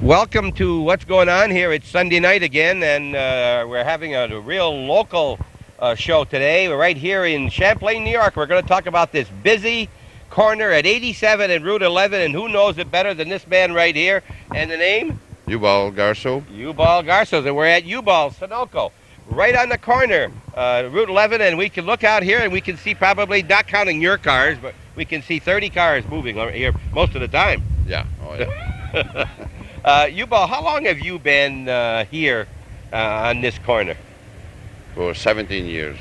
Welcome to what's going on here. It's Sunday night again, and we're having a real local show today. We're right here in Champlain, New York. We're going to talk about this busy corner at 87 and Route 11, and who knows it better than this man right here. And the name? Ubald Garceau. Ubald Garceau, and we're at Ubald, Sunoco, right on the corner, Route 11, and we can look out here and we can see probably, not counting your cars, but we can see 30 cars moving over here most of the time. Yeah. Oh, yeah. Ubald, how long have you been here on this corner? For 17 years.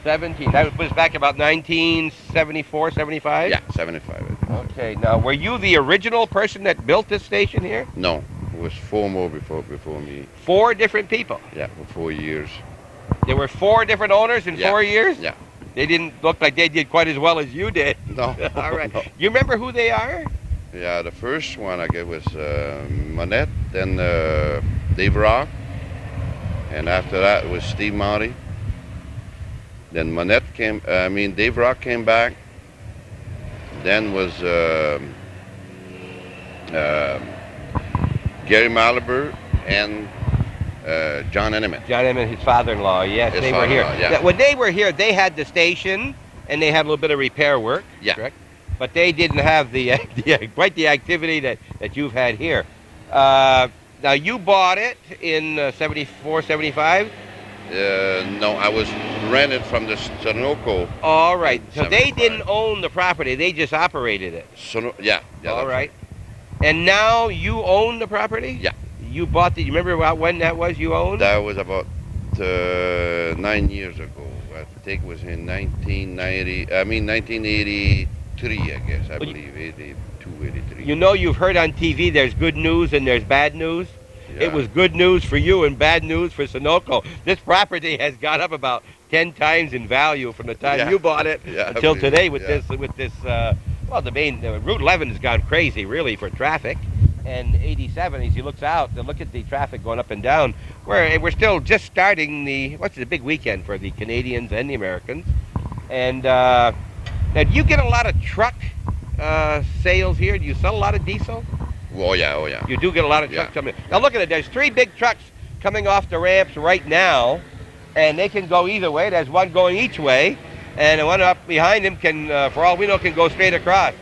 17. That was back about 1974, 75? Yeah, 75. Okay. Now, were you the original person that built this station here? No, it was four more before me. 4 different people? Yeah, for 4 years. There were 4 different owners in 4 years? Yeah. They didn't look like they did quite as well as you did. No. All right. No. You remember who they are? Yeah, the first one I guess was Monette, then Dave Rock, and after that it was Steve Marty. Then Dave Rock came back. Then was Gary Malibu and John Emmett. John Emmett, his father-in-law. Yes, His they were here. father-in-law, yeah. When they were here, they had the station, and they had a little bit of repair work. Yeah. Correct? But they didn't have quite the activity that you've had here. Now, you bought it in 74, 75? No, I was rented from the Sunoco. All right. So they 75. didn't own the property. They just operated it. Yeah. All right. And now you own the property? Yeah. You bought you remember about when that was you owned? That was about 9 years ago. I think it was in 1983, I guess. I believe 82, 83. You know, you've heard on TV there's good news and there's bad news. Yeah. It was good news for you and bad news for Sunoco. This property has gone up about 10 times in value from the time you bought it until today with this. Well, the main Route 11 has gone crazy, really, for traffic. And 87, as you look out, look at the traffic going up and down. We're still just starting the big weekend for the Canadians and the Americans. And now, do you get a lot of truck sales here? Do you sell a lot of diesel? Oh yeah. You do get a lot of trucks coming. Now look at it. There's 3 big trucks coming off the ramps right now, and they can go either way. There's one going each way, and the one up behind him can, for all we know, can go straight across.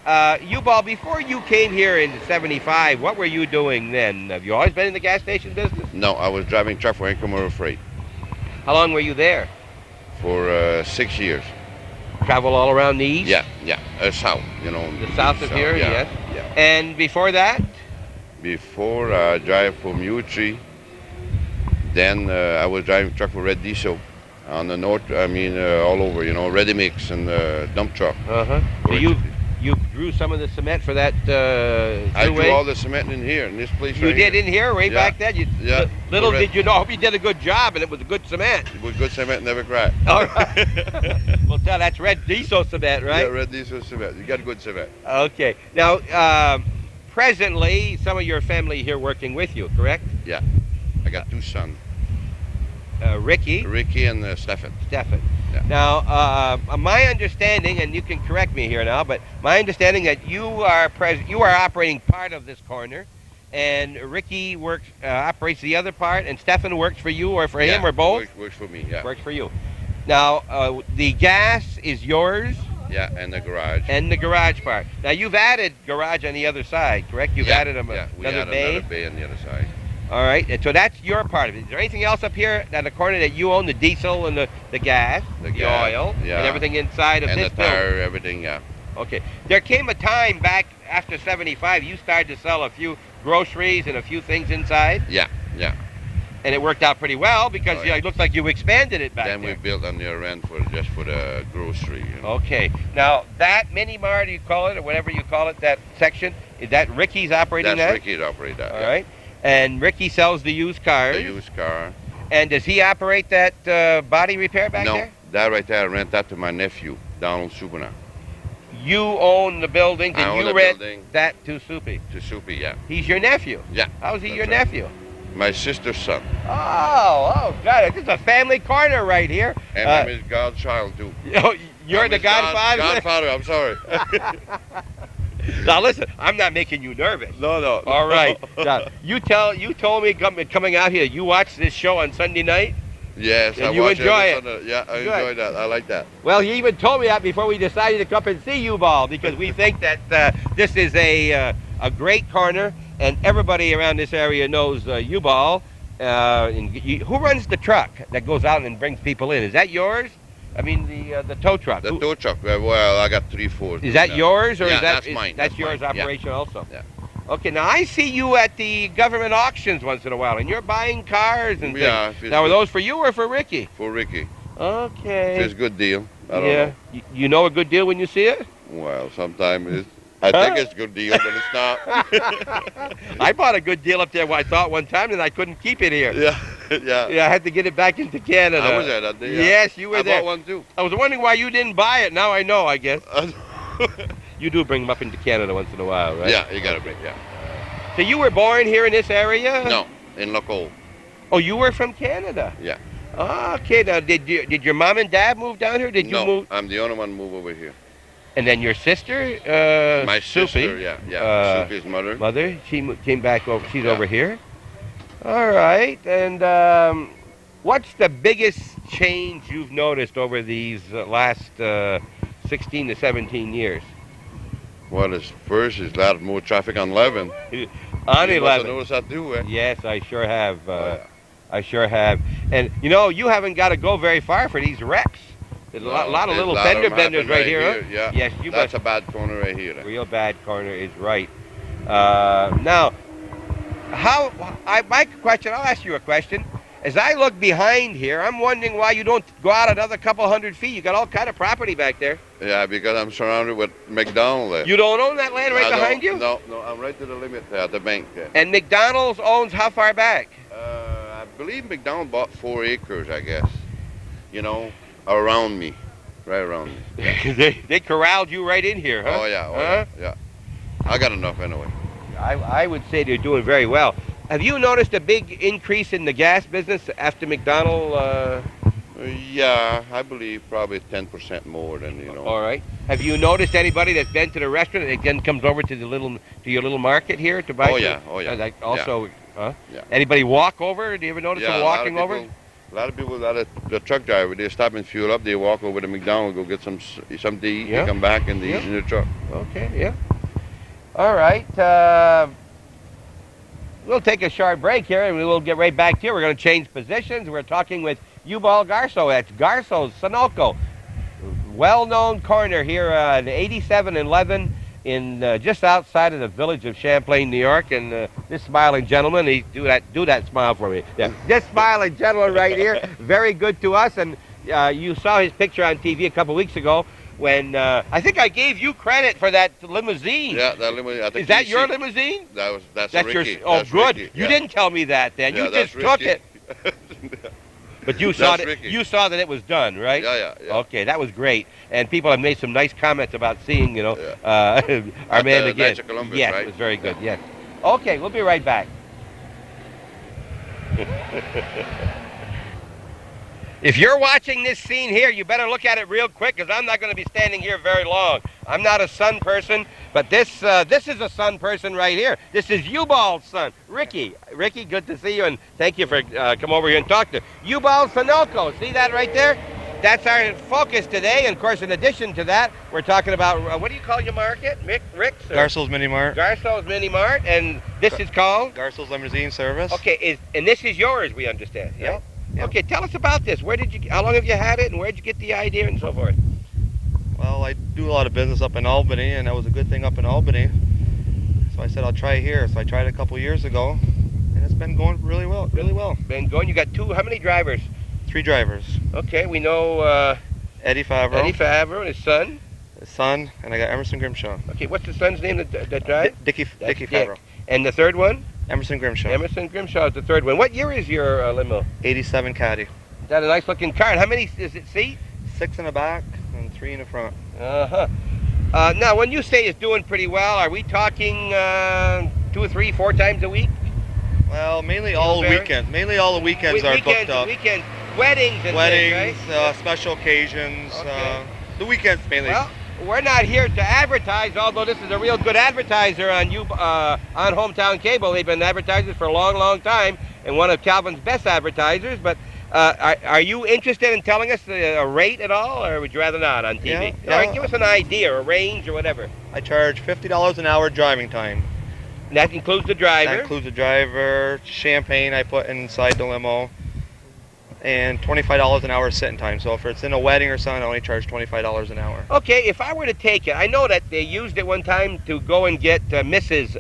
Ubald, before you came here in 75, what were you doing then? Have you always been in the gas station business? No, I was driving truck for Incomodal Freight How long were you there? for 6 years. Travel all around the east? Yeah. South, The south of here, yes. Yeah. And before that? Before I drive for Mutri, then I was driving truck for Red Diesel on the north. All over, ready mix and dump truck. So you drew some of the cement for that I two-way? drew all the cement in here, in this place. You right did here. in here, way back then? Little did you know, I hope you did a good job, and it was a good cement. With good cement, never cracked. All right. Well, that's red diesel cement, right? Yeah, Red Diesel cement. You got good cement. Okay. Now, presently, some of your family here working with you, correct? Yeah. I got 2 sons, Ricky. Ricky and Stefan. Stefan. Yeah. Now, my understanding, and you can correct me here now, but my understanding that you are operating part of this corner, and Ricky operates the other part, and Stefan works for you or for him or both? Works for me, yeah. Works for you. Now, the gas is yours? Yeah, and the garage. And the garage part. Now, you've added garage on the the side, correct? You've added we another added bay? another bay on the other side. All right, and so that's your part of it. Is there anything else up here on the corner that you own, the diesel and the gas, the oil, and everything inside of and this the building? tire, everything, yeah. Okay. There came a time back after 75, you started to sell a few groceries and a few things inside? Yeah. And it worked out pretty well because it looks like you expanded it back Then there. we built on the other end just for the grocery. Okay. Now, that mini mart, you call it, or whatever you call it, that section, is that Ricky's operating that? That's Ricky's operate that. All right. And Ricky sells the used cars. The used car. And does he operate that body repair back there? No, that right there, I rent that to my nephew, Donald Subana. You own the building, I and own you the rent building. that to Soupy. To Soupy, yeah. He's your nephew? Yeah. How's he that's your right. nephew? My sister's son. Oh, God, this is a family corner right here. And I'm his godchild, too. You're I'm the his godfather? Godfather, I'm sorry. Now listen, I'm not making you nervous. No, no. All right. Now, you told me coming out here, you watch this show on Sunday night? Yes, And I you watch enjoy every it. Sunday. Yeah, I Good. enjoy that. I like that. Well, you even told me that before we decided to come up and see Ubald, because we think that this is a great corner, and everybody around this area knows Ubald. Who runs the truck that goes out and brings people in? Is that yours? I mean, the tow truck. The tow truck. Well, I got 3-4. Is that yours, or yeah, is that that's mine? That's yours mine. operation also. Yeah. Okay, now I see you at the government auctions once in a while, and you're buying cars and yeah, things. Now, are those for you or for Ricky? For Ricky. Okay. If it's a good deal. I don't know. You know a good deal when you see it? Well, sometimes I think it's a good deal, but it's not. I bought a good deal up there, I thought one time, and I couldn't keep it here. Yeah. Yeah, I had to get it back into Canada. I was there that day. Yeah. Yes, you were there. I bought one too. I was wondering why you didn't buy it. Now I know, I guess. You do bring them up into Canada once in a while, right? Yeah, you got to bring, yeah. So you were born here in this area? No, in Lacole. Oh, you were from Canada? Yeah. Okay, now did your mom and dad move down here? Did you No, move? I'm the only one move over here. And then your sister, My Soupy, sister, yeah. Soupy's mother. Mother, came back over. She's over here. All right. And what's the biggest change you've noticed over these last 16 to 17 years? Well, first is a lot more traffic on 11. On you 11. Notice that too, eh? Yes, I sure have. I sure have. And you know, you haven't got to go very far for these wrecks. There's a lot of little fender benders right here. Huh? Yeah. Yes, That's a bad corner right here. Real bad corner is right. Now, my question, I'll ask you a question. As I look behind here, I'm wondering why you don't go out another couple 100 feet. You got all kind of property back there. Yeah, because I'm surrounded with McDonald's there. You don't own that land right behind you? No, I'm right to the limit there at the bank there. And McDonald's owns how far back? I believe McDonald bought 4 acres, I guess. You know, around me. Right around me. Yeah. they corralled you right in here, huh? Oh, yeah. Yeah. I got enough anyway. I would say they're doing very well. Have you noticed a big increase in the gas business after McDonald? Yeah, I believe probably 10% more than, you know. All right. Have you noticed anybody that's been to the restaurant and then comes over to your little market here to buy? Oh, yeah. Like also, yeah. Anybody walk over? Do you ever notice them walking over? A lot of people, the truck driver, they stop and fuel up. They walk over to McDonald's, go get something to eat. They come back and they eat in the truck. Okay, yeah. All right. We'll take a short break here, and we will get right back to you. We're going to change positions. We're talking with Ubald Garceau at Garceau's Sunoco. Well-known corner here on 87 and 11 in just outside of the village of Champlain, New York. And this smiling gentleman, he do that smile for me. Yeah, this smiling gentleman right here, very good to us. And you saw his picture on TV a couple weeks ago when I think I gave you credit for that limousine. Yeah, that limousine. Is that your limousine? That's Ricky. Oh, that's good. Ricky. You didn't tell me that then. You just took it. But you saw that. You saw that it was done, right? Yeah. Okay, that was great, and people have made some nice comments about seeing, our man again. Columbus, yes, right? It was very good. Yes. Okay, we'll be right back. If you're watching this scene here, you better look at it real quick, because I'm not going to be standing here very long. I'm not a sun person, but this is a sun person right here. This is Ubald's son, Ricky. Ricky, good to see you, and thank you for coming over here and talk to Ubald Sunoco. See that right there? That's our focus today, and of course, in addition to that, we're talking about, what do you call your market? Rick's? Garceau's Mini Mart. Garceau's Mini Mart, and this is called? Garceau's Limousine Service. Okay, and this is yours, we understand, yeah? Yep. Okay, tell us about this. How long have you had it, and where did you get the idea and so forth? Well, I do a lot of business up in Albany, and that was a good thing up in Albany. So I said I'll try it here. So I tried it a couple years ago, and it's been going really well. Been going. You got how many drivers? 3 drivers. Okay, we know Eddie Favreau. Eddie Favreau and his son. His son, and I got Emerson Grimshaw. Okay, what's the son's name that drives? Dickie Favreau. And the third one? Emerson Grimshaw. Emerson Grimshaw is the third one. What year is your limo? 87 Caddy. Is that a nice looking car? And how many does it seat? 6 in the back and 3 in the front. Now, when you say it's doing pretty well, are we talking 2 or 3, 4 times a week? Well, mainly all the weekends. Mainly all the weekends are booked up. Weekends, weddings and things, right? special occasions. Okay. The weekends mainly. Well, we're not here to advertise, although this is a real good advertiser on Hometown Cable. They've been advertisers for a long, long time, and one of Calvin's best advertisers. But are you interested in telling us a rate at all, or would you rather not on TV? Yeah. All right, give us an idea, or a range, or whatever. I charge $50 an hour driving time. And that includes the driver? That includes the driver, champagne I put inside the limo, and $25 an hour sitting time. So if it's in a wedding or something, I only charge $25 an hour. Okay, if I were to take it, I know that they used it one time to go and get Mrs.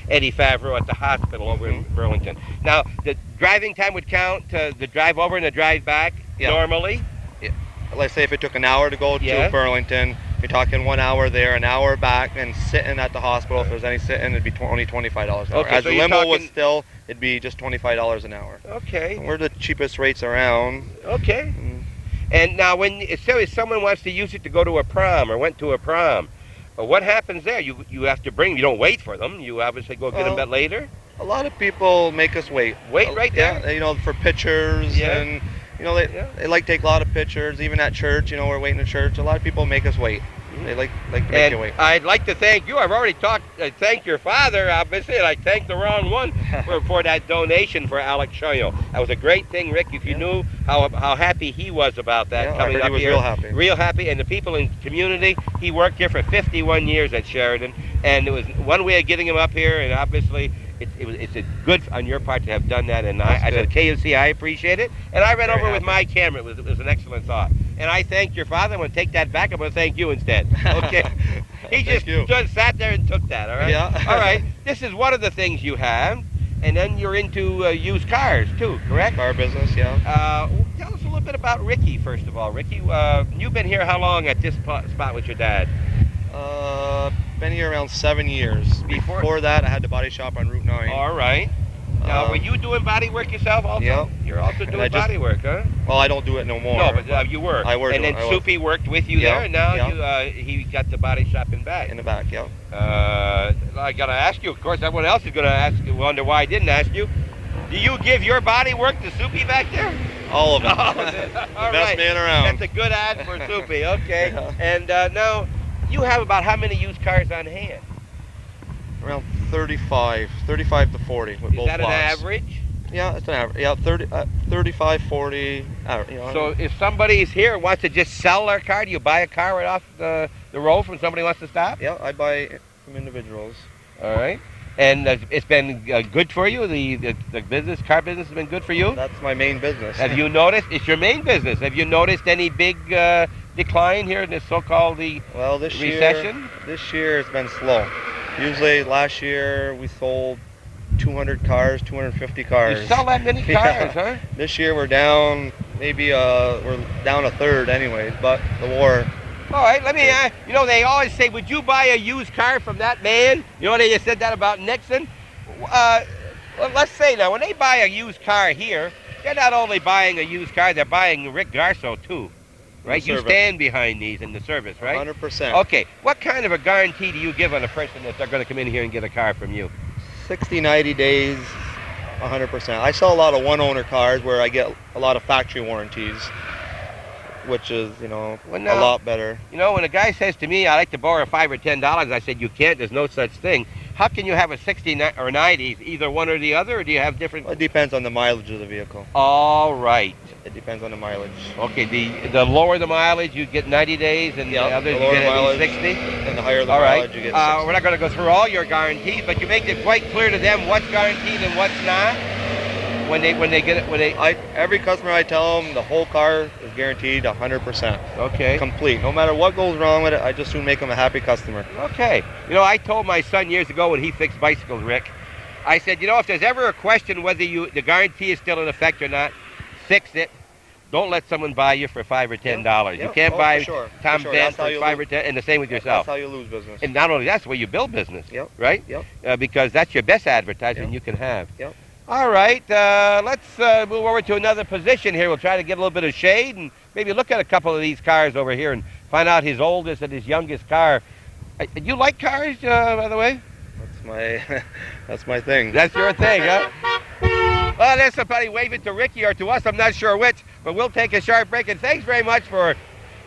Eddie Favreau at the hospital over in Burlington. Now, the driving time would count the drive over and the drive back normally? Yeah. Let's say if it took an hour to go to Burlington, you're talking 1 hour there, an hour back, and sitting at the hospital. If there's any sitting, it'd be only $25 an hour. Okay, As so the limo was still, it'd be just $25 an hour. Okay. And we're the cheapest rates around. Okay. And now, if someone wants to use it to go to a prom or went to a prom, what happens there? You have to bring. You don't wait for them. You obviously go get them back later. A lot of people make us wait. Wait right there. Yeah, for pictures and. They like to take a lot of pictures, even at church. We're waiting at church. A lot of people make us wait. They like to make you wait. I'd like to thank you. I've already thanked your father, obviously, and I thanked the wrong one for that donation for Alex Shoyo. That was a great thing, Rick. If you knew how happy he was about that coming up he was here. Real happy. Real happy. And the people in the community, he worked here for 51 years at Sheridan, and it was one way of getting him up here, and obviously it's a good on your part to have done that, and I said, KFC, I appreciate it. And I ran over with my camera. It was an excellent thought. And I thanked your father. I'm going to take that back. I'm going to thank you instead. Okay? He just sat there and took that, all right? Yeah. All right. This is one of the things you have. And then you're into used cars, too, correct? Car business, yeah. Tell us a little bit about Ricky, first of all. Ricky, you've been here how long at this spot with your dad? Been here around 7 years. Before that, I had the body shop on Route 9. All right. Now, were you doing body work yourself also? Yeah. You're also doing body work, huh? Well, I don't do it no more. No, but you were. I were. And then Soupy worked with you there, and now he got the body shop in back. In the back, yeah. I got to ask you, of course, everyone else is going to wonder why I didn't ask you. Do you give your body work to Soupy back there? All of it. All Best man around. That's a good ad for Soupy, okay. Yeah. And now, you have about how many used cars on hand? Around 35 to 40 with both lots. Is that an average? Yeah, it's an average. Yeah, 35, 40. So if somebody's here and wants to just sell their car, do you buy a car right off the road from somebody who wants to stop? Yeah, I buy from individuals. All right. And it's been good for you? The car business has been good for you? That's my main business. Have you noticed? It's your main business. Have you noticed any big decline here in this so-called recession? This year it's been slow. Usually last year we sold 200 cars, 250 cars. You sell that many cars, huh? This year we're down, maybe we're down a third anyways, but the war. All right, let me ask, they always say, would you buy a used car from that man? They just said that about Nixon. Well, let's say now, when they buy a used car here, they're not only buying a used car, they're buying Rick Garceau too. Right? You stand behind these in the service, right? 100%. Okay. What kind of a guarantee do you give on a person that they're going to come in here and get a car from you? 60, 90 days, 100%. I sell a lot of one-owner cars where I get a lot of factory warranties, which is, a lot better. When a guy says to me, I like to borrow $5 or $10, I said, you can't. There's no such thing. How can you have a 60 or 90, either one or the other, or do you have different? It depends on the mileage of the vehicle. All right. It depends on the mileage. Okay, the lower the mileage, you get 90 days, and the others you get at least 60? And the higher the mileage, you get 60. We're not going to go through all your guarantees, but you make it quite clear to them what's guaranteed and what's not when they get it. Every customer I tell them the whole car is guaranteed 100%. Okay. Complete. No matter what goes wrong with it, I just soon make them a happy customer. Okay. I told my son years ago when he fixed bicycles, Rick, I said, if there's ever a question whether the guarantee is still in effect or not, fix it. Don't let someone buy you for $5 or $10. You can't buy Tom Van for $5 or $10, and the same with yourself. That's how you lose business. And not only that's the way you build business, right? Yep. Because that's your best advertising you can have. Yep. All right, let's move over to another position here. We'll try to get a little bit of shade and maybe look at a couple of these cars over here and find out his oldest and his youngest car. Do you like cars, by the way? That's my thing. That's your thing, huh? Well, there's somebody waving to Ricky or to us. I'm not sure which, but we'll take a short break. And thanks very much for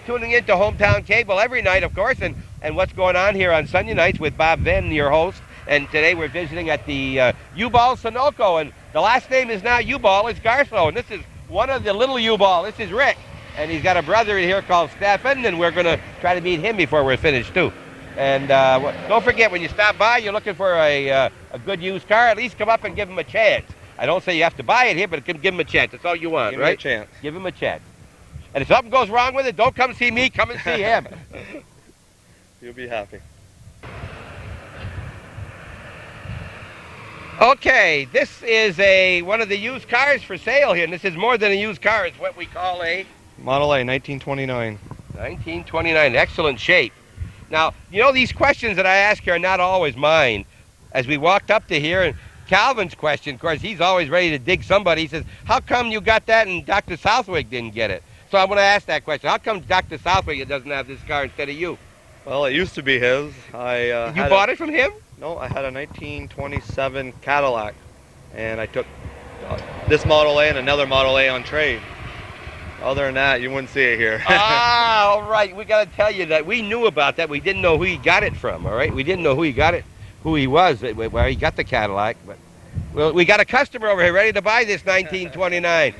tuning into Hometown Cable every night, of course, and what's going on here on Sunday nights with Bob Venn, your host. And today we're visiting at the Ubald Sunoco, and the last name is not Ubald, it's Garceau, and this is one of the little Ubald. This is Rick, and he's got a brother here called Stefan, and we're going to try to meet him before we're finished, too. And don't forget, when you stop by, you're looking for a good used car, at least come up and give him a chance. I don't say you have to buy it here, but give him a chance. That's all you want, right? Give him a chance. Give him a chance. And if something goes wrong with it, don't come see me, come and see him. You'll be happy. Okay, this is one of the used cars for sale here, and this is more than a used car. It's what we call a Model A, 1929. 1929, excellent shape. Now, you know, these questions that I ask here are not always mine. As we walked up to here, and Calvin's question, of course, he's always ready to dig somebody. He says, how come you got that and Dr. Southwick didn't get it? So I'm going to ask that question. How come Dr. Southwick doesn't have this car instead of you? Well, it used to be his. You bought it from him? No, I had a 1927 Cadillac, and I took this Model A and another Model A on trade. Other than that, you wouldn't see it here. Ah, all right. We got to tell you that we knew about that. We didn't know who he got it from, all right? We didn't know who he got it, who he was, where he got the Cadillac. But well, we got a customer over here ready to buy this 1929.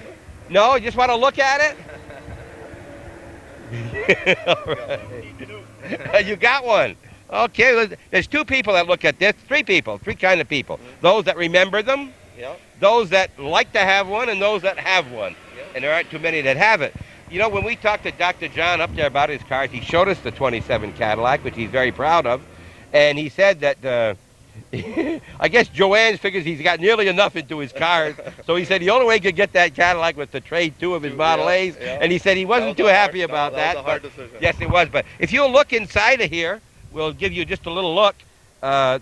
No, you just want to look at it? All right. You got one. Okay, there's two people that look at this, three kind of people. Those that remember them, Yep. those that like to have one, and those that have one. Yep. And there aren't too many that have it. You know, when we talked to Dr. John up there about his cars, he showed us the 27 Cadillac, which he's very proud of, and he said that, I guess Joanne figures he's got nearly enough into his cars, so he said the only way he could get that Cadillac was to trade two of his Model A's, and he said he wasn't too happy about that. That was a hard decision. Yes, it was, but if you'll look inside of here, we'll give you just a little look.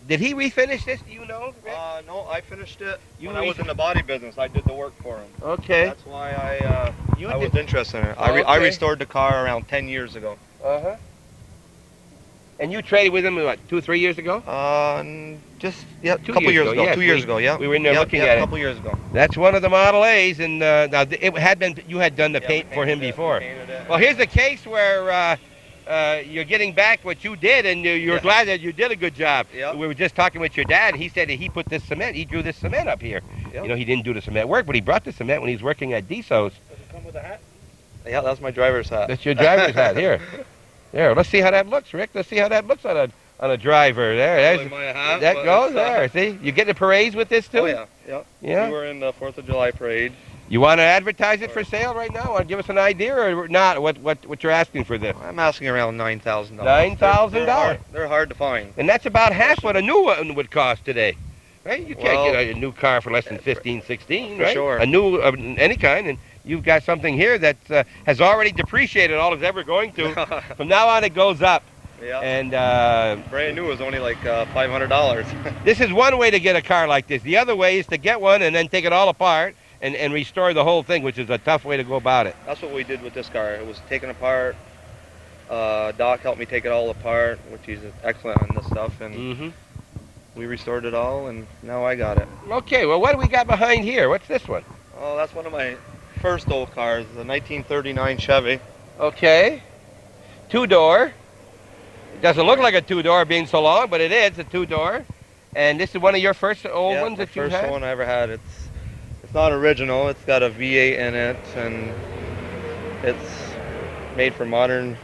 Did he refinish this? Do you know, Rick? No, I finished it when I was in the body business. I did the work for him. Okay. That's why I was interested in it. Oh, okay. I restored the car around 10 years ago. Uh-huh. And you traded with him, what, 2 or 3 years ago? Just a 2 couple years ago. Yes, 2 years ago, yeah. We were in there looking at it. A couple years ago. That's one of the Model A's, and now it had been, you had done the paint for him before. Well, here's a case where you're getting back what you did, and you're glad that you did a good job. Yep. We were just talking with your dad, and he said that he put this cement, he drew this cement up here. Yep. You know, he didn't do the cement work, but he brought the cement when he was working at DSO's. Does it come with a hat? Yeah, that's my driver's hat. That's your driver's hat. Here, let's see how that looks, Rick. Let's see how that looks on a driver. There's my hat, that goes there. See, you get the parades with this too. Oh yeah, yeah. We were in the 4th of July parade. You want to advertise it for sale right now? Want to give us an idea or not? What you're asking for this? I'm asking around $9,000. $9,000. They're hard to find. And that's about half what a new one would cost today, right? You can't get a new car for less than 15, 16, right? Sure. A new of any kind, and you've got something here that has already depreciated all it's ever going to. From now on, it goes up. Yeah. And brand new was only like $500. This is one way to get a car like this. The other way is to get one and then take it all apart and restore the whole thing, which is a tough way to go about it. That's what we did with this car. It was taken apart. Doc helped me take it all apart, which he's excellent on this stuff, and we restored it all, and now I got it. Okay, well, what do we got behind here? What's this one? Oh, that's one of my first old cars, the 1939 Chevy. Okay. 2-door. It doesn't look like a 2-door being so long, but it is a 2-door. And this is one of your first old ones that you had? Yeah, the first one I ever had. It's not original. It's got a V8 in it, and it's made for modern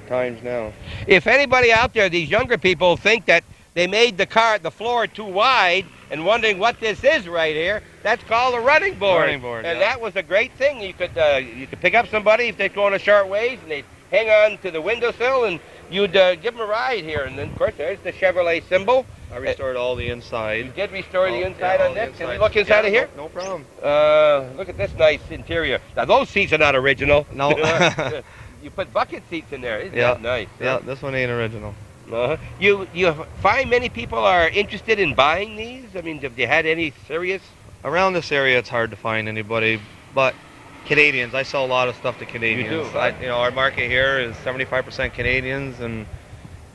times now. If anybody out there, these younger people, think that they made the floor too wide and wondering what this is right here, that's called a running board. And that was a great thing. You could pick up somebody if they're going a short ways, and they'd hang on to the windowsill, and you'd give them a ride here. And then, of course, there's the Chevrolet symbol. I restored all the inside. You did restore the inside on this? Can we look inside of here? No problem. Look at this nice interior. Now, those seats are not original. No. You put bucket seats in there. Isn't that nice? Yeah, this one ain't original. You find many people are interested in buying these? I mean, have you had any serious? Around this area, it's hard to find anybody, but Canadians. I sell a lot of stuff to Canadians. You do? Our market here is 75% Canadians, and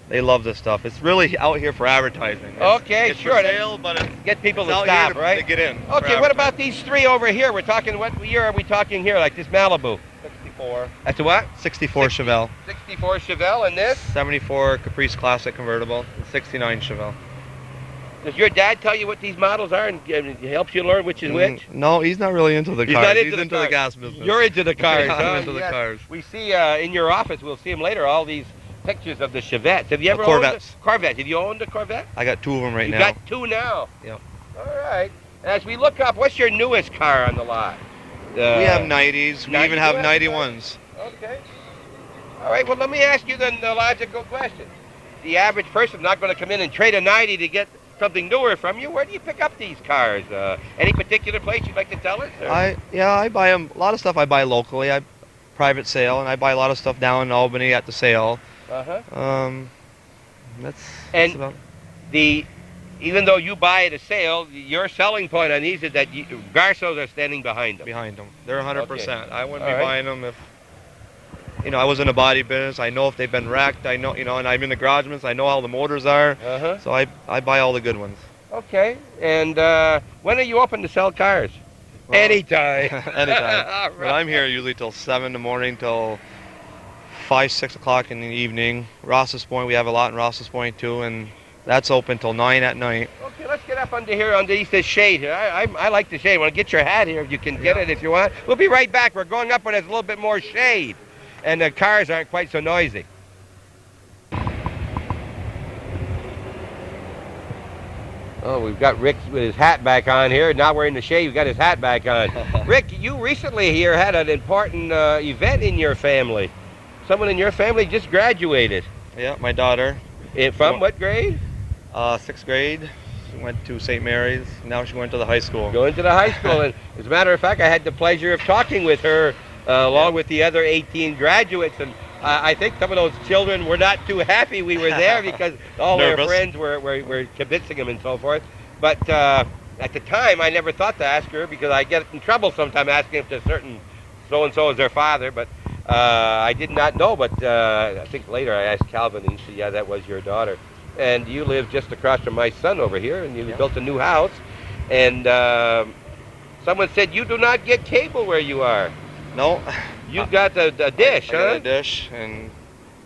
they love this stuff. It's really out here for advertising. Okay, it's sure. For sale, but get people to out stop, here right? To get in. Okay, what about these three over here? We're talking, what year are we talking here? Like this Malibu? 64. That's a what? 64 Chevelle. 64 Chevelle, and this? 74 Caprice Classic convertible, and 69 Chevelle. Does your dad tell you what these models are and he helps you learn which is which? No, he's not really into the He's cars. not He's into into the gas business. You're into the cars. I'm huh? into the cars. We see in your office, we'll see them later, all these pictures of the Chevettes. Have you ever Corvettes. owned a Corvette? Have you owned a Corvette? I got 2 of them right now. You got 2 now? Yep. All right. As we look up, what's your newest car on the lot? We have 90s. We even have 91s. Okay. All right. Well, let me ask you then the logical question. The average person's not going to come in and trade a 90 to get something newer from you. Where do you pick up these cars? Any particular place you'd like to tell us? Or? I buy them. A lot of stuff I buy locally. I private sale, and I buy a lot of stuff down in Albany at the sale. That's about even though you buy at a sale, your selling point on these is that Garceaus are standing behind them. Behind them, they're 100%. Okay. I wouldn't be buying them if I was in a body business. I know if they've been wrecked. I know, and I'm in the garage business. I know how the motors are. So I buy all the good ones. Okay. And when are you open to sell cars? Well, anytime. Anytime. Right. But I'm here usually till 7 in the morning till 5, 6 o'clock in the evening. Ross's Point, we have a lot in Ross's Point too, and that's open till 9 at night. Okay, let's get up under here, underneath this shade here. I like the shade. I want to get your hat here if you can get it if you want. We'll be right back. We're going up where there's a little bit more shade, and the cars aren't quite so noisy. Oh, we've got Rick with his hat back on here. Now we're in the shade. We've got his hat back on. Rick, you recently here had an important event in your family. Someone in your family just graduated. Yeah, my daughter. From what grade? 6th grade. She went to St. Mary's. Now she went to the high school. Going to the high school. And as a matter of fact, I had the pleasure of talking with her along with the other 18 graduates. And I think some of those children were not too happy we were there because all their friends were convincing them and so forth. But at the time, I never thought to ask her because I get in trouble sometimes asking if there's certain so-and-so is their father. But I did not know. But I think later I asked Calvin, and he said, yeah, that was your daughter. And you live just across from my son over here, and you built a new house. And someone said you do not get cable where you are. No. You got a dish, I got a dish, and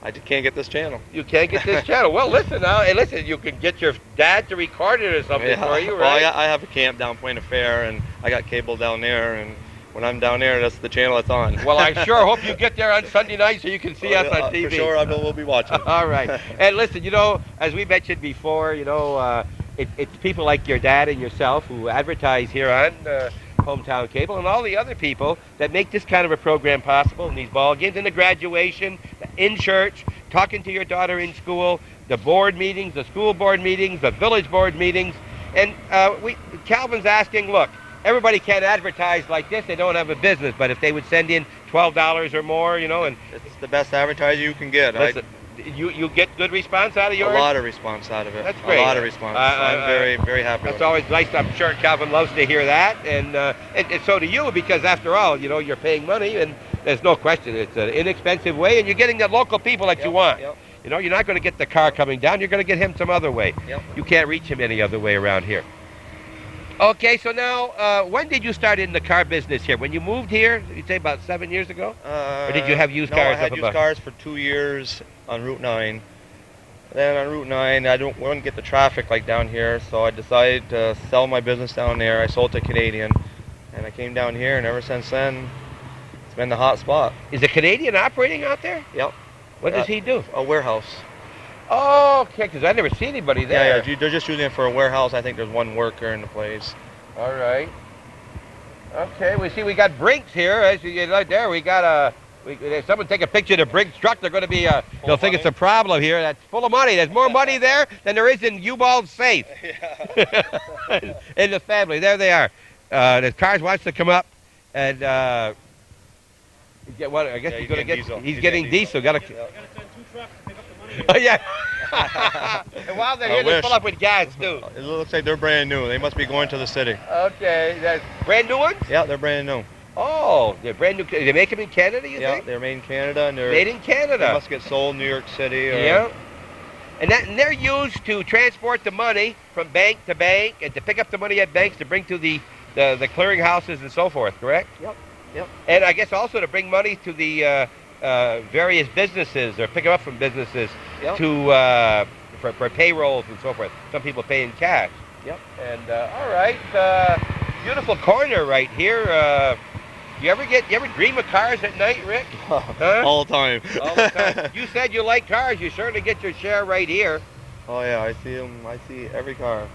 I can't get this channel. You can't get this channel. Well, listen now. Hey, listen, you can get your dad to record it or something for you, right? Well, I have a camp down Point of Fair, and I got cable down there, and when I'm down there, that's the channel it's on. Well, I sure hope you get there on Sunday night so you can see us on TV. For sure, we'll be watching. All right. And listen, as we mentioned before, it's people like your dad and yourself who advertise here on Hometown Cable and all the other people that make this kind of a program possible in these ball games, in the graduation, in church, talking to your daughter in school, the board meetings, the school board meetings, the village board meetings. And Calvin's asking, look, everybody can't advertise like this. They don't have a business. But if they would send in $12 or more, and it's the best advertiser you can get. Listen, you get good response out of yours? A lot of response out of it. That's great. A lot of response. I'm very, very happy with it. That's always nice. I'm sure Calvin loves to hear that. And so do you, because after all, you're paying money, and there's no question. It's an inexpensive way, and you're getting the local people that you want. Yep. You're not going to get the car coming down. You're going to get him some other way. Yep. You can't reach him any other way around here. Okay, so now, when did you start in the car business here? When you moved here, you'd say about 7 years ago? Or did you have used cars? No, I had used cars for 2 years on Route 9. Then on Route 9, I wouldn't get the traffic like down here, so I decided to sell my business down there. I sold to Canadian, and I came down here, and ever since then, it's been the hot spot. Is a Canadian operating out there? Yep. What does he do? A warehouse. Oh, okay, because I never see anybody there. Yeah, they're just using it for a warehouse. I think there's one worker in the place. All right. Okay, we got Brinks here. As you right there, we got if someone take a picture of the Brinks truck, they're going to be, they'll think it's a problem here. That's full of money. There's more money there than there is in Ubald's safe. Yeah. In the family. There they are. The cars wants to come up and get what? I guess he's going to get. Diesel. He's getting diesel. Got to. Got to send 2 trucks to pick up the money. Oh yeah. And while they're here, they fill up with gas too. It looks like they're brand new. They must be going to the city. Okay, that's brand new ones. Yeah, they're brand new. Oh, they're brand new. They make them in Canada, you think? Yeah, they're made in Canada, and they're made in Canada. They must get sold in New York City. Or, yeah. And they're used to transport the money from bank to bank and to pick up the money at banks to bring to the clearing houses and so forth, correct? Yep. Yep. And I guess also to bring money to the various businesses or pick them up from businesses Yep. to for payrolls and so forth. Some people pay in cash. Yep. And all right, beautiful corner right here. You ever dream of cars at night, Rick? Huh? All the time. All the time. You said you like cars. You certainly get your share right here. Oh yeah, I see them. I see every car.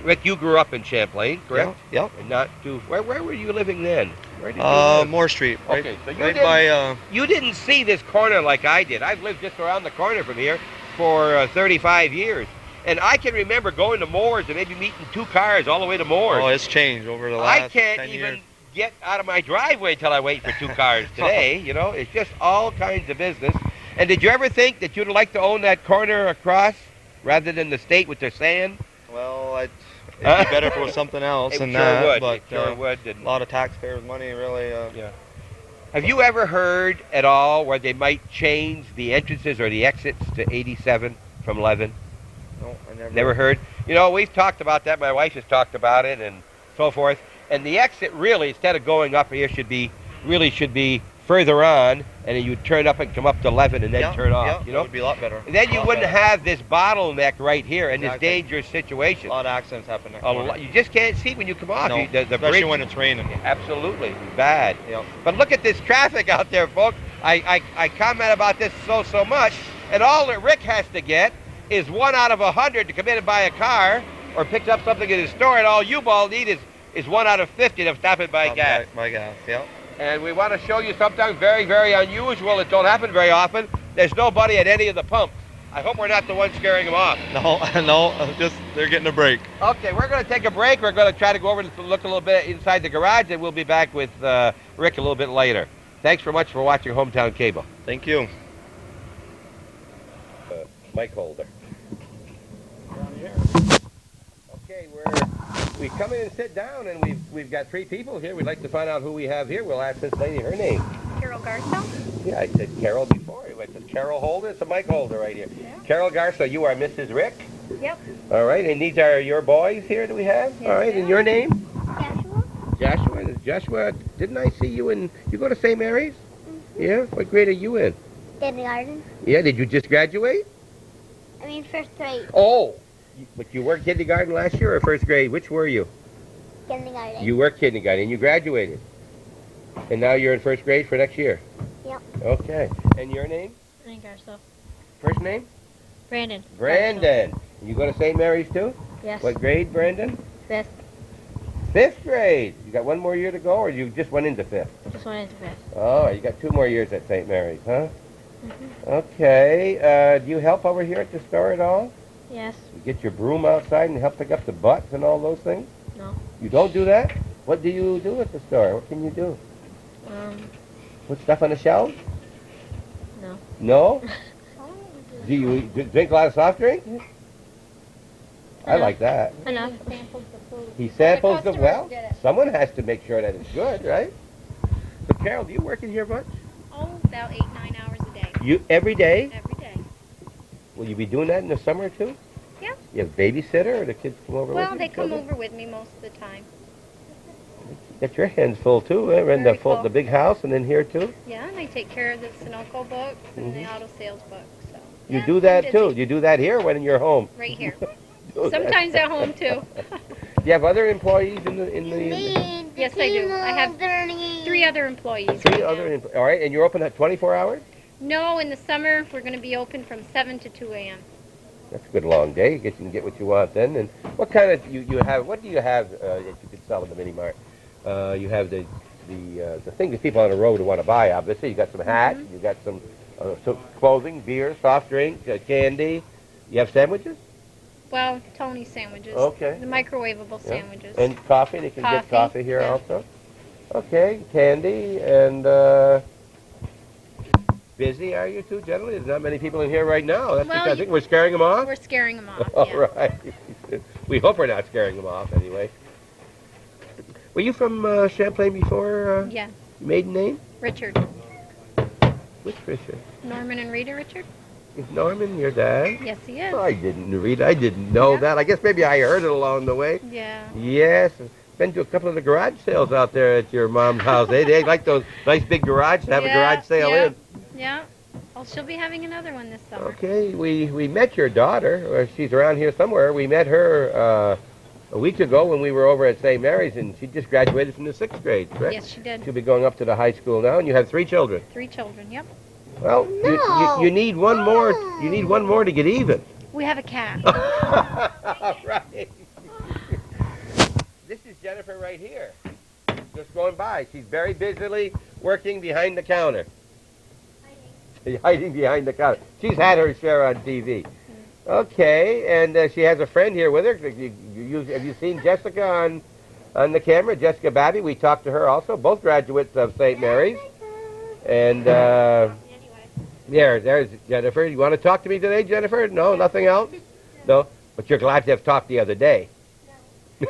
Rick, you grew up in Champlain, correct? Yep. And not too. Where were you living then? Where did you live? Moore Street. Right, Okay, so right by. You didn't see this corner like I did. I've lived just around the corner from here for 35 years. And I can remember going to Moore's and maybe meeting two cars all the way to Moore's. Oh, it's changed over the last I can't 10 even years. get out of my driveway until I wait for two cars today. You know, it's just all kinds of business. And did you ever think that you'd like to own that corner across rather than the state with their sand? Well, it'd be better if it was something else than that. Would. But It sure would. a lot of taxpayers' money, really. Yeah. Have you ever heard at all where they might change the entrances or the exits to 87 from 11? No, I never. Never heard? You know, we've talked about that. My wife has talked about it and so forth. And the exit really, instead of going up here, should be further on, and then you turn up and come up to 11 and then turn off. Yeah, you know, it would be a lot better. and then you wouldn't have this bottleneck right here in Exactly. this dangerous situation. A lot of accidents happen there. You just can't see when you come off. No, The especially bridge, when it's raining. absolutely bad. Yep. But look at this traffic out there, folks. I comment about this so much, and all that Rick has to get is 1 out of 100 to come in and buy a car or pick up something in his store, and all Ubald need is 1 out of 50 to stop and buy gas. Buy gas, yeah. And we want to show you something very, very unusual. It don't happen very often. There's nobody at any of the pumps. I hope we're not the ones scaring them off. No, just they're getting a break. Okay, we're going to take a break. We're going to try to go over and look a little bit inside the garage, and we'll be back with Rick a little bit later. Thanks very much for watching Hometown Cable. Thank you. Mic holder. Okay, we come in and sit down, and we've got 3 people here. We'd like to find out who we have here. We'll ask this lady her name. Carol Garceau? Yeah, I said Carol before. I said Carol holder. It's a mic holder right here. Yeah. Carol Garceau, you are Mrs. Rick. Yep. All right, and these are your boys here that we have. Yes, All right, they and are. your name? Joshua? Joshua. Joshua, didn't I see you in? You go to St. Mary's? Mm-hmm. Yeah. What grade are you in? Kindergarten. Yeah. Did you just graduate? I mean, first grade. Oh, but you were kindergarten last year or first grade? Which were you? Kindergarten. You were kindergarten and you graduated. And now you're in first grade for next year? Yep. Okay. And your name? Brandon Garceau. First name? Brandon. Brandon. You go to St. Mary's too? Yes. What grade, Brandon? 5th. 5th grade. You got 1 more year to go, or you just went into 5th? Just went into 5th. Oh, you got 2 more years at St. Mary's, huh? Mm-hmm. Okay. Do you help over here at the store at all? Yes. You get your broom outside and help pick up the butts and all those things? No. You don't do that? What do you do at the store? What can you do? Put stuff on the shelves? No. No? Do you drink a lot of soft drinks? I like that. Enough. He samples the well. Someone has to make sure that it's good, right? So Carol, do you work in here much? Oh, about 8-9 hours a day. You every day? Every day. Will you be doing that in the summer too? Yeah. You have a babysitter, or the kids come over? Well, with they you, come children? over with me most of the time. Get your hands full too. Eh? In Very the full. big house and then here too. Yeah, and I take care of the Sunoco books and the Mhm. auto sales books. So. You yeah, do I'm that busy. too. You do that here when you're home. Right here. Do that. Sometimes at home too. Do you have other employees in the Yes, I do. I have 3 other employees. 3 right other? now. All right, and you're open at 24 hours? No, in the summer we're going to be open from 7 to 2 a.m. That's a good long day. You can get what you want then. And what kind of you have? What do you have that you could sell in the mini mart? You have the things that people on the road want to buy. Obviously, you got some hats. Mm-hmm. You got some clothing, beer, soft drink, candy. You have sandwiches Well, Tony's sandwiches. Okay. The microwavable Yeah. sandwiches. and coffee. They can get Coffee, coffee here yeah. also. Okay, candy and. Busy are you two, gentlemen? There's not many people in here right now. That's Well, because I think we're scaring them off. We're scaring them off. All Yeah. right. We hope we're not scaring them off anyway. Were you from Champlain before? Yeah. Maiden name? Richard. Which Richard? Norman and Rita Richard? Is Norman your dad? Yes, he is. I didn't know that. I guess maybe I heard it along the way. Yeah. Yes. been to a couple of the garage sales out there at your mom's house. They like those nice big garages to have a garage sale in. Yeah. Well, she'll be having another one this summer. Okay, we met your daughter. She's around here somewhere. We met her a week ago when we were over at St. Mary's, and she just graduated from the 6th grade, correct? Yes, she did. She'll be going up to the high school now, and you have 3 children. 3 children, yep. Well, you need one more. You need one more to get even. We have a cat. All right. This is Jennifer right here. Just going by. She's very busily working behind the counter. Hiding behind the counter. She's had her share on TV. Okay, and she has a friend here with her. Have you seen Jessica on the camera? Jessica Babby. We talked to her also. Both graduates of St. Mary's. And there's Jennifer. You want to talk to me today, Jennifer? No, nothing else? No? But you're glad to have talked the other day. No.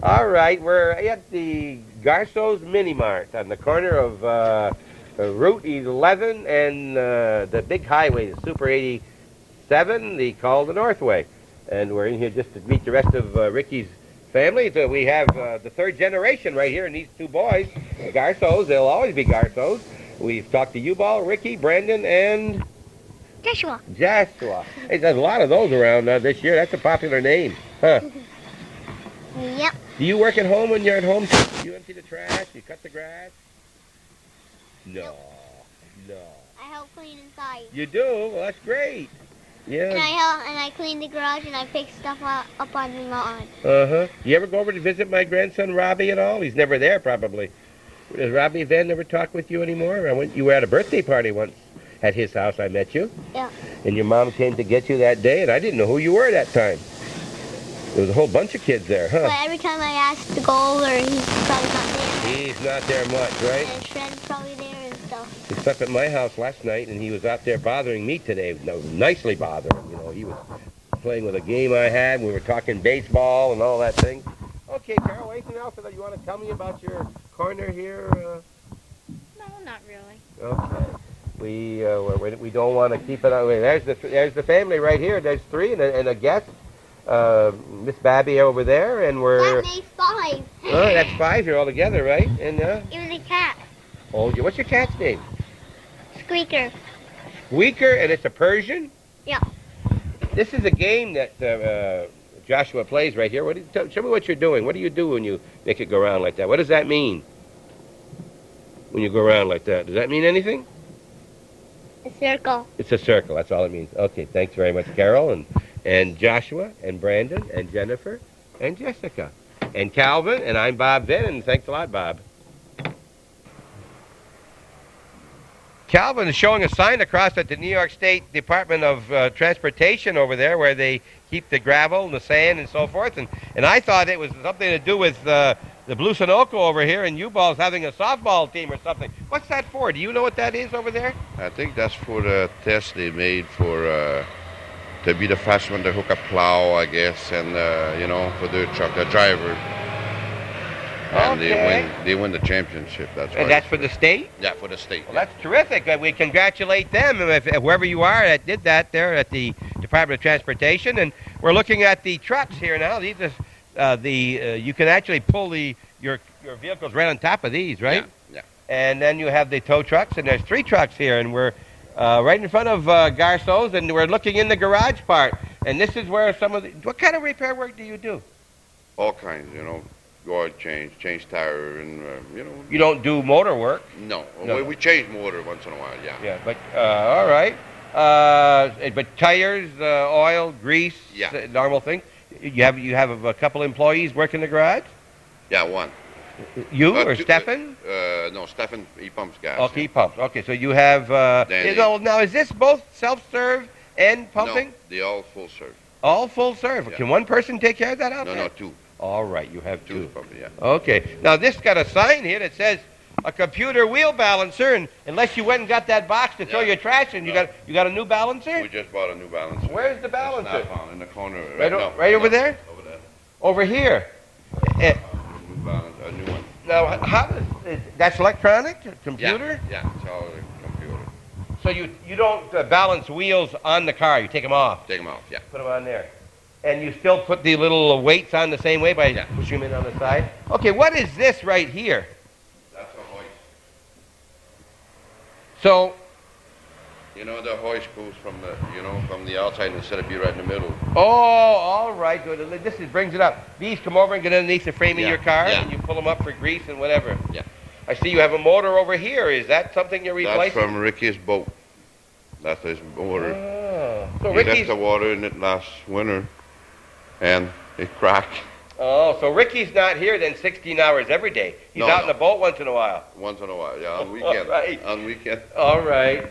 All right, we're at the Garceau's Mini Mart on the corner of Route 11 and the big highway, the Super 87, called the Northway. And we're in here just to meet the rest of Ricky's family. So we have the 3rd generation right here, and these 2 boys, Garceaus. They'll always be Garceaus. We've talked to Ubald, Ricky, Brandon, and Joshua. Joshua. Hey, there's a lot of those around this year. That's a popular name, huh? Yep. Do you work at home when you're at home? You empty the trash? You cut the grass? No. I help clean inside. You do? Well, that's great. Yeah. And I clean the garage and I pick stuff up on the lawn. Uh-huh. You ever go over to visit my grandson Robbie at all? He's never there, probably. Does Robbie Van never talk with you anymore? You were at a birthday party once at his house. I met you. Yeah. And your mom came to get you that day, and I didn't know who you were at that time. There was a whole bunch of kids there, huh? But every time I ask to go over, he's probably not there. He's not there much, right? And his friend's probably there and stuff. He slept at my house last night, and he was out there bothering me today. No, nicely bothering. He was playing with a game I had. We were talking baseball and all that thing. Okay, Carol, anything else that you want to tell me about your corner here? No, not really. Okay. We don't want to keep it on. There's the family right here. There's 3 and a guest. Miss Babby over there, and we're... That makes 5. Oh, that's 5 here all together, right? And Even the cat. Oh, what's your cat's name? Squeaker. Squeaker, and it's a Persian? Yeah. This is a game that Joshua plays right here. Show me what you're doing. What do you do when you make it go around like that? What does that mean? When you go around like that, does that mean anything? A circle. It's a circle. That's all it means. Okay, thanks very much, Carol, and Joshua, and Brandon, and Jennifer, and Jessica, and Calvin, and I'm Bob Venn, and thanks a lot, Bob. Calvin is showing a sign across at the New York State Department of Transportation over there where they keep the gravel and the sand and so forth, and I thought it was something to do with the Blue Sunoco over here, and Ubald's having a softball team or something. What's that for? Do you know what that is over there? I think that's for the test they made for to be the fast one to hook a plow, I guess, and for the truck, the driver. And they win the championship. That's for the state? Yeah, for the state. Well, that's terrific. We congratulate them, whoever you are that did that there at the Department of Transportation. And we're looking at the trucks here now. These are you can actually pull your vehicles right on top of these, right? Yeah. And then you have the tow trucks, and there's 3 trucks here, and we're right in front of Garceau's, and we're looking in the garage part. And this is where what kind of repair work do you do? All kinds, oil change tire, and You don't do motor work? No. We change motor once in a while. Yeah. Yeah, but all right. But tires, oil, grease, normal thing. You have a couple employees working the garage? Yeah, 1. You or Stefan? No, Stefan. He pumps gas. Okay, he pumps. Okay, so you have. Now, is this both self-serve and pumping? No, they all full serve. All full serve. Yeah. Can one person take care of that out there? No, 2. All right, you have 2. Pumping, yeah. Okay. Now this got a sign here that says a computer wheel balancer, and unless you went and got that box to throw your trash in, you got a new balancer? We just bought a new balancer. Where's the balancer? In the corner. Right over there? Over there. Over here. New balancer, a new one. Now, that's electronic computer? Yeah, it's all computer. So you don't balance wheels on the car. You take them off. Take them off. Yeah. Put them on there. And you still put the little weights on the same way by Yeah. pushing them in on the side? Okay, what is this right here? That's a hoist. So, You know, the hoist goes from the outside instead of be right in the middle. oh, all right, good. Brings it up. These come over and get underneath the frame of Yeah, your car, yeah. and you pull them up for grease and whatever. Yeah. I see you have a motor over here. Is that something you're That's replacing? from Ricky's boat. That's his motor. Oh, so He left Ricky's. the water in it last winter, and it cracked Oh, so Ricky's not here then 16 hours every day. He's No, out in no. the boat once in a while. once in a while. Yeah, on All weekend. right. On weekend. All right.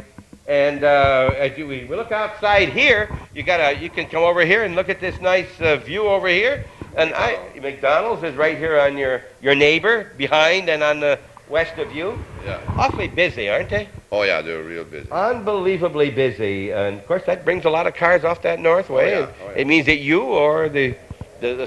And as we look outside here, you can come over here and look at this nice view over here. And McDonald's is right here on your neighbor behind and on the west of you. Yeah. Awfully busy, aren't they? Oh yeah, they're real busy. Unbelievably busy. And of course that brings a lot of cars off that north way. yeah. And it means that you or the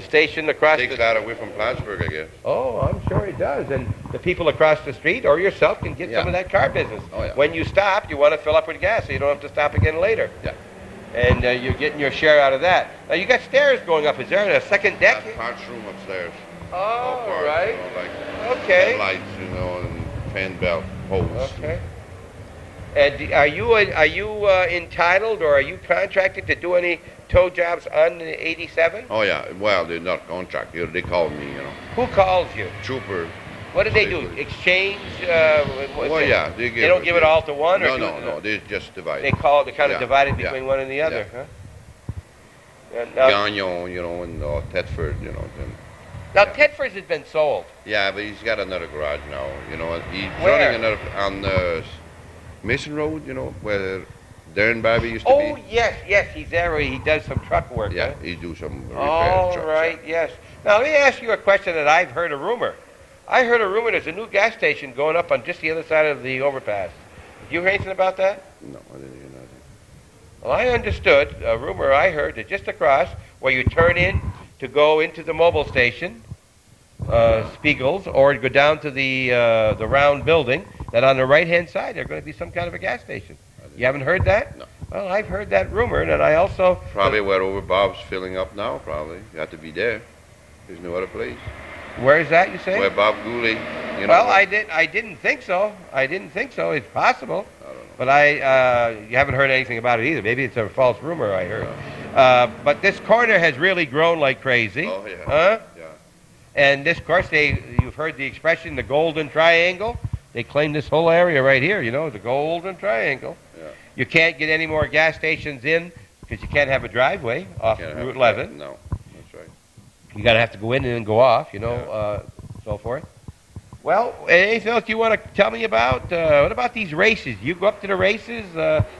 station across Takes the that away from Plattsburgh, I guess. Oh, I'm sure it does. And the people across the street or yourself can get some Yeah. of that car business. Oh, yeah. When you stop, you want to fill up with gas so you don't have to stop again later. Yeah. And you're getting your share out of that. Now, you got stairs going up. Is there a second deck? That parts room upstairs. Oh, parts, right. You know, like Okay. lights, and fan belt hose. Okay. And are you entitled or are you contracted to do any tow jobs on the 87? Oh yeah. Well, they're not contract. They call me. Who calls you? Trooper. What do they do? Basically. Exchange? Well, yeah. They don't give it all to one? No, or no. They just divide. They kind of Yeah, divide it yeah, between one and the other, yeah. huh? And now, Gagnon, and Thetford, then. now Tedford's has been sold. Yeah, but he's got another garage now. He's Where? running another on Mason Road. Where Darren Barbie used to Oh, be. yes, he's there. He does some truck work. Yeah, huh? he do some repair All trucks, right, yes. Now, let me ask you a question that I've heard a rumor. I heard a rumor there's a new gas station going up on just the other side of the overpass. Did you hear anything about that? No, I didn't hear nothing. Well, I understood, a rumor I heard, that just across where you turn in to go into the mobile station, Spiegel's, or go down to the round building, that on the right-hand side there's going to be some kind of a gas station. You haven't heard that? No. Well, I've heard that rumor, and I also... Probably where over Bob's filling up now, probably. You have to be there. There's no other place. Where is that, you say? Where Bob Gooley, Well, I didn't think so. It's possible. I don't know. But you haven't heard anything about it either. Maybe it's a false rumor I heard. But this corner has really grown like crazy. Oh, yeah. Huh? Yeah. And this, of course, you've heard the expression, the Golden Triangle. They claim this whole area right here, the Golden Triangle. Yeah. You can't get any more gas stations in because you can't have a driveway off Can't have Route it. 11. No, that's right. You got to have to go in and then go off, so forth. Well, anything else you want to tell me about? What about these races? You go up to the races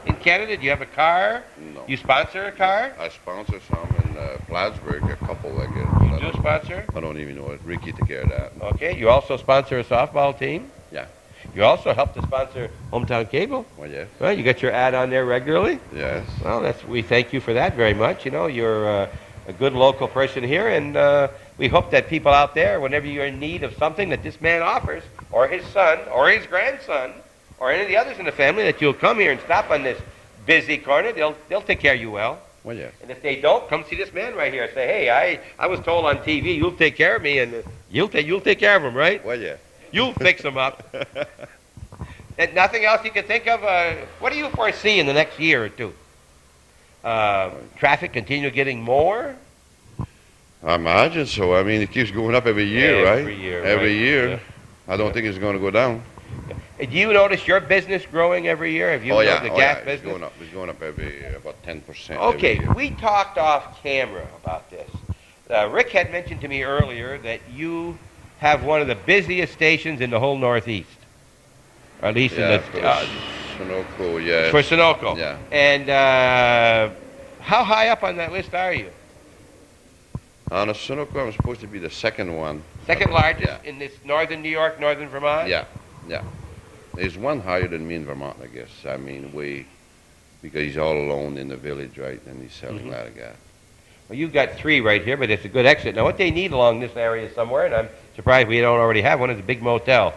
in Canada? Do you have a car? No. You sponsor a car? I sponsor some in Plattsburgh, a couple, I guess. You do sponsor? I don't even know it. Ricky took care of that. Okay. You also sponsor a softball team? Yeah. You also help to sponsor Hometown Cable? Well, yes. Well, you get your ad on there regularly? Yes. Well, we thank you for that very much. You're a good local person here, and we hope that people out there, whenever you're in need of something that this man offers, or his son, or his grandson, or any of the others in the family, that you'll come here and stop on this busy corner. They'll take care of you well. Well, yes. And if they don't, come see this man right here. Say, hey, I was told on TV you'll take care of me, and you'll take care of him, right? Well, yeah. You'll fix him up. And nothing else you can think of? What do you foresee in the next year or two? Traffic continue getting more? I imagine so. I mean, it keeps going up every year, right? Every year. Every right. year. Yeah. I don't think it's going to go down. Do you notice your business growing every year? Have you yeah. the Oh, gas yeah. business? It's going up about 10%. Okay, every year. we talked off camera about this. Rick had mentioned to me earlier that you have one of the busiest stations in the whole Northeast. Or at least Yeah, in for the... Sunoco, yeah. for Sunoco. Yeah. And how high up on that list are you? On a Sunoco, I'm supposed to be the second one. Second largest Yeah. in this northern New York, northern Vermont? Yeah, yeah. There's one higher than me in Vermont, I guess. I mean, because he's all alone in the village, right? And he's selling a lot of gas. Well, you've got three right here, but it's a good exit. Now, what they need along this area somewhere, and I'm surprised we don't already have one, is a big motel.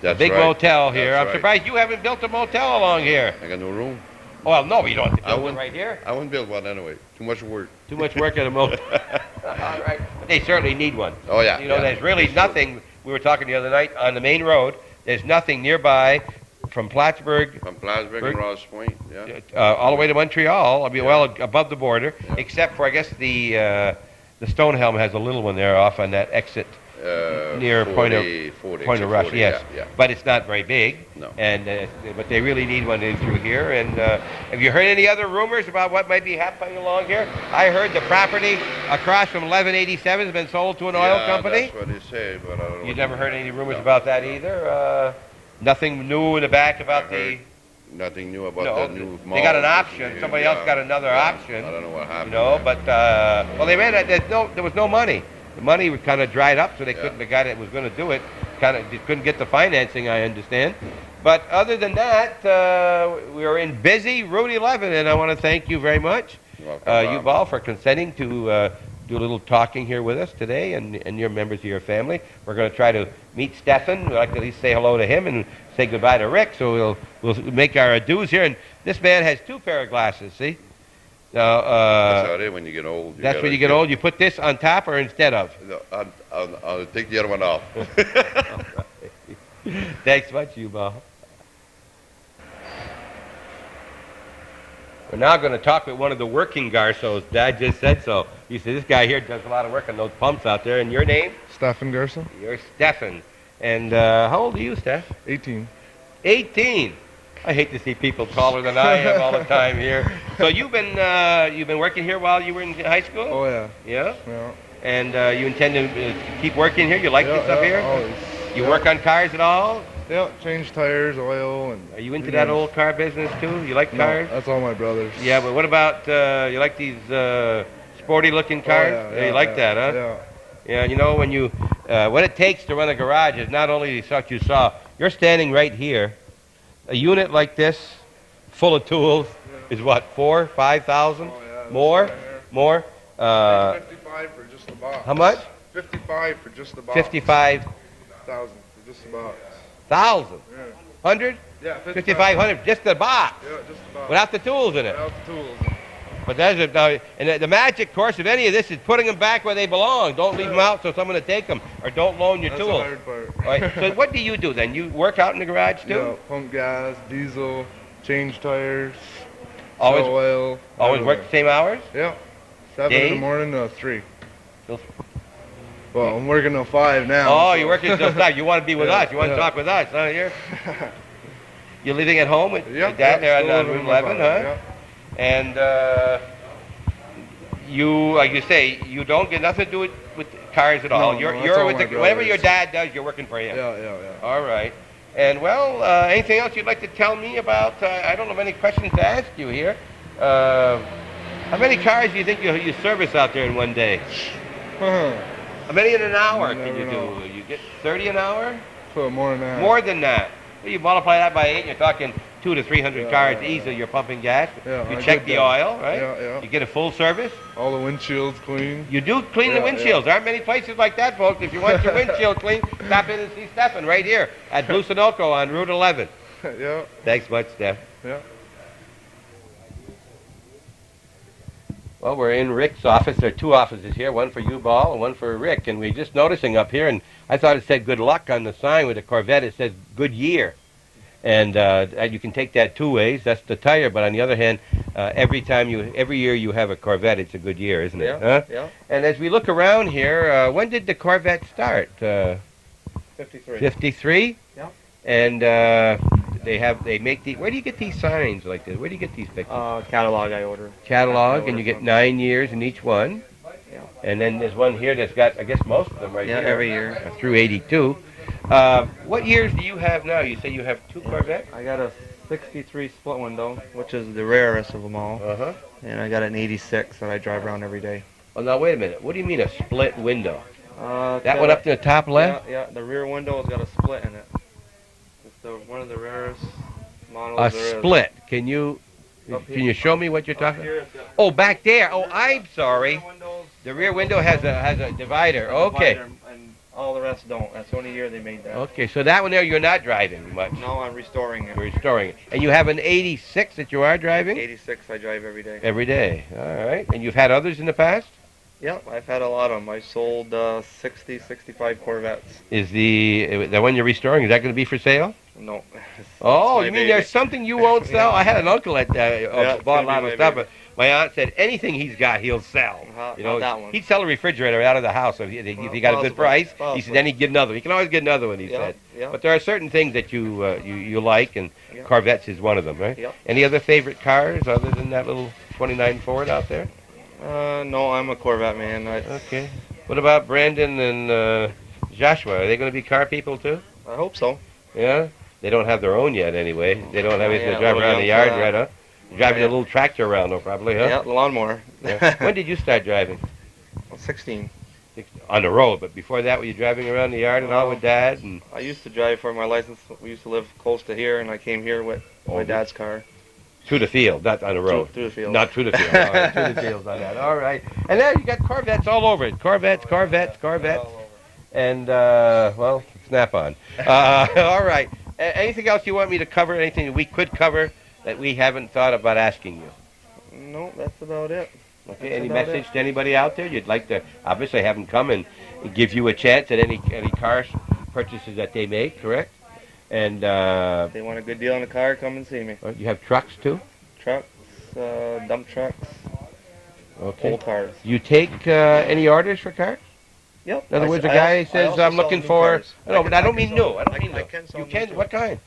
That's a big right. motel here. That's I'm right. surprised you haven't built a motel along here. I got no room. Well, no, you don't have to I build one wouldn't- right here. I wouldn't build one anyway. Too much work. Too much work at the moment. All right. But they certainly need one. Oh, yeah. You know, yeah. there's really nothing, we were talking the other night, on the main road, there's nothing nearby from Plattsburgh From Plattsburgh and Ross Point, yeah. all the way to Montreal, I mean, well above the border, except for, I guess, the Stonehelm has a little one there off on that exit near Point of Rush, yes. Yeah. But it's not very big. No. And but they really need one in through here. And have you heard any other rumors about what might be happening along here? I heard the property across from 1187 has been sold to an oil company. That's what they say, but I don't know. You never heard any rumors about that either? Nothing new in the back about the... Nothing new about No, the new they got an mall. option. Somebody else got another option. I don't know what happened. You know, there. but well, they ran. There was no money. The money kind of dried up, so they couldn't. The guy that was going to do it couldn't get the financing. I understand. But other than that, we are in busy Route 11, and I want to thank you very much, Ubald, for consenting to do a little talking here with us today, and your members of your family. We're going to try to meet Stefan. We'd like to at least say hello to him and say goodbye to Rick. So we'll make our adieus here. And this man has 2 pair of glasses. See. Now, that's how it is when you get old. That's when you get old. You put this on top or instead of? No, I'll take the other one off. Thanks much, Ubald. We're now going to talk with one of the working Garceaus. Dad just said so. He said, this guy here does a lot of work on those pumps out there. And your name? Stefan Garceau. You're Stefan. And how old are you, Steph? 18. 18. I hate to see people taller than I am all the time here. So you've been working here while you were in high school? Oh, yeah. Yeah? Yeah. And you intend to keep working here? You like this up here? Always. You work on cars at all? Yeah, change tires, oil, and... Are you into that old car business too? You like cars? No, that's all my brothers. Yeah, but what about, you like these sporty looking cars? Yeah, you like that, huh? Yeah. Yeah, you know, when you, what it takes to run a garage is not only what you saw. You're standing right here. A unit like this, full of tools, is what, 4,000, 5,000? Oh, yeah, More? right there. More? 55 for just the box. How much? 55 for just the box. 55,000. For just the box. Yeah. 100? Yeah, 5,500, just the box, Yeah, just the box. without the tools in it. Without the tools. But that's it. Now, and the magic course of any of this is putting them back where they belong. Don't leave them out so someone to take them, or don't loan your That's tools. the hard part. All right. So what do you do then? You work out in the garage too? Yeah, pump gas, diesel, change tires, Always, fill oil. always work the same hours? Yeah. 7 in Days? the morning to 3. Till- Well, I'm working till 5 now. Oh, so- you're working until 5. You want to be with Yeah, us. You want to yeah. talk with us, huh? You're living at home with Yep, your dad there still on living Route with my 11, father, huh? yeah. And you, like you say, you don't get nothing to do with cars at all. No, you're no, that's you're all with my whatever your brothers. dad does, you're working for him. Yeah. All right. And well, anything else you'd like to tell me about? I don't have any questions to ask you here. How many cars do you think you service out there in one day? How many in an hour You can never you know. do? You get 30 an hour? So more than that. More than that. Well, you multiply that by 8, and you're talking 200 to 300 Yeah, cars yeah, easily. You're pumping gas. Yeah, You I check get the that. oil, right? Yeah. You get a full service. All the windshields clean. You do clean the Yeah, windshields. There aren't many places like that, folks. If you want your windshield clean, stop in and see Stefan right here at Blue Sunoco on Route 11. Yeah. Thanks much, Steph. Yeah. Well, we're in Rick's office. There are 2 offices here, one for Ubald and one for Rick. And we're just noticing up here, and I thought it said good luck on the sign with the Corvette. It says good year. And you can take that 2 ways. That's the tire. But on the other hand, every year you have a Corvette, it's a good year, isn't it? Huh? Yeah. And as we look around here, when did the Corvette start? 53. 53? Yeah. And they make the. Where do you get these signs like this? Where do you get these pictures? Catalog I order. Catalog, and you get 9 years in each one. Yeah. And then there's one here that's got, I guess, most of them right Yeah, here. every year. Through 82. What years do you have now? You say you have 2 Corvettes? I got a 63 split window, which is the rarest of them all. Uh-huh. And I got an 86 that I drive around every day. Well, now, wait a minute. What do you mean a split window? That That one up to the top left? Yeah, the rear window has got a split in it. It's one of the rarest models A there is. split. Can you show me what you're Up talking here, it's got Oh, back there. Oh, I'm sorry. rear windows, The rear window has a divider. a Okay. divider, and All the rest don't. That's the only year they made that. Okay, so that one there you're not driving much. No, I'm restoring it. You're restoring it. And you have an 86 that you are driving? 86 I drive every day. Every day. All right. And you've had others in the past? Yep, I've had a lot of them. I sold 60, 65 Corvettes. Is the one you're restoring, is that going to be for sale? No. Oh, my you mean baby. there's something you won't sell? I had an uncle that it's bought a gonna lot be of my stuff, baby. but my aunt said anything he's got, he'll sell. Not that one. He'd sell a refrigerator out of the house if he got a good possibly, price. He possibly. said then he'd get another. He can always get another one, he said. Yeah. But there are certain things that you like, and Yeah. Corvettes is one of them, right? Yeah. Any other favorite cars other than that little 29 Ford out there? No, I'm a Corvette man. Okay. What about Brandon and Joshua? Are they going to be car people too? I hope so. Yeah? They don't have their own yet anyway. They don't have anything to Yeah, drive a little around the young yard for yet, that. huh? You're driving Yeah. a little tractor around though, probably, huh? Yeah, the lawnmower. Yeah. When did you start driving? 16. On the road, but before that, were you driving around the yard and all with Dad? And I used to drive for my license. We used to live close to here, and I came here with my dad's car. through the field, not on the road. Through the field. Not through the field. All right, through the fields on that. All right. And there you got Corvettes all over it. Corvettes. And, well, snap-on. All right. Anything else you want me to cover? Anything that we could cover that we haven't thought about asking you? No, that's about it. Okay. That's Any about message to anybody out there you'd like to obviously have them come and give you a chance at any car purchases that they make, correct? And If they want a good deal on a car, come and see me. you have trucks too? Trucks, dump trucks, Okay. old cars. You take any orders for cars? Yep. In other words, a I guy also says, sell I'm looking new for... cars. No, but I don't mean can new. sell- I don't mean I new. can sell You new can? too. What kind?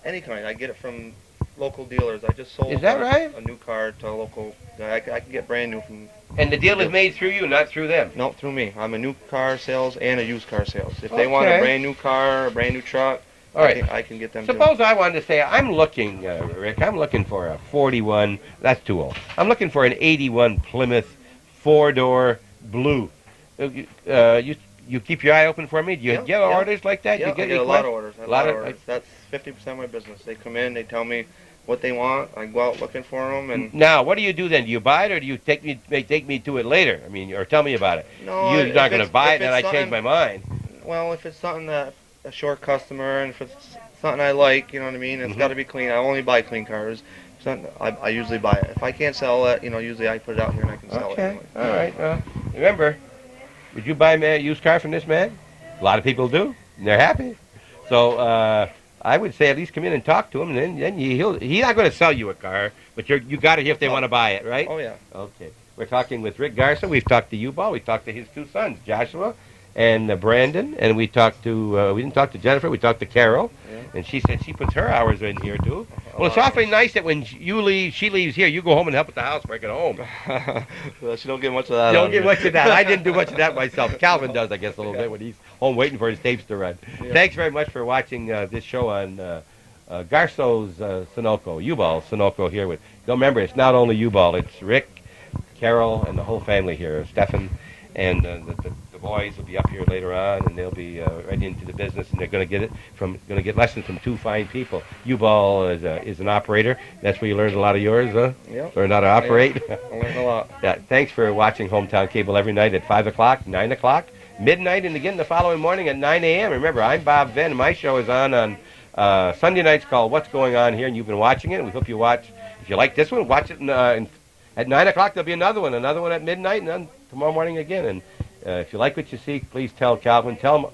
Any kind. I get it from local dealers. I just sold Is that right? a new car to a local guy. I can get brand new from... And the deal is made through you, not through them. No, through me. I'm a new car sales and a used car sales. If they want Okay. a brand new car, a brand new truck, All right. I can get them too. Suppose I wanted to say, I'm looking, Rick, I'm looking for a 41, that's too old. I'm looking for an 81 Plymouth 4-door blue. You keep your eye open for me? Do you Yeah, get yeah. orders like that? Yeah, you get I get a lot requests? of orders. A lot of- orders. That's 50% of my business. They come in, they tell me what they want. I go out looking for them, and Now, what do you do then? Do you buy it, or do you take me to it later? I mean, or tell me about it. no, You're if not going to it's- buy it, if and I it's change my something- mind. Well, if it's something that a short customer, and if it's something I like, you know what I mean. It's Mhm. got to be clean. I only buy clean cars. Something I usually buy it. If I can't sell it, usually I put it out here and I can sell it. Okay, Anyway. all right. Remember, would you buy a used car from this man? A lot of people do, and they're happy. So I would say at least come in and talk to him, and then he's not going to sell you a car, but you got to hear if they want to buy it, right? Oh yeah. Okay. We're talking with Rick Garceau. We've talked to Ubald. We've talked to his two sons, Joshua and Brandon, and we talked to we didn't talk to Jennifer. We talked to Carol, Yeah. and she said she puts her hours in here too. Well, it's awfully nice that when she leaves here, you go home and help with the housework at home. Well, she don't get much of that. You don't out get of much me. of that. I didn't do much of that myself. Calvin does, I guess, a little bit when he's home waiting for his tapes to run. Yeah. Thanks very much for watching this show on Garceau's Sunoco, Ubald Sunoco here with. Don't remember, it's not only Ubald, it's Rick, Carol, and the whole family here, Stefan, and the boys will be up here later on, and they'll be right into the business, and they're going to get lessons from two fine people. Ubald is an operator. That's where you learned a lot of yours, huh? Yep. Learn how to operate. I learned a lot. Yeah, thanks for watching Hometown Cable every night at 5 o'clock, 9 o'clock, midnight, and again the following morning at 9 a.m. Remember, I'm Bob Venn, and my show is on Sunday nights called What's Going On Here, and you've been watching it. We hope you watch. If you like this one, watch it at 9 o'clock. There'll be another one at midnight, and then tomorrow morning again. And if you like what you see, please tell Calvin. Tell him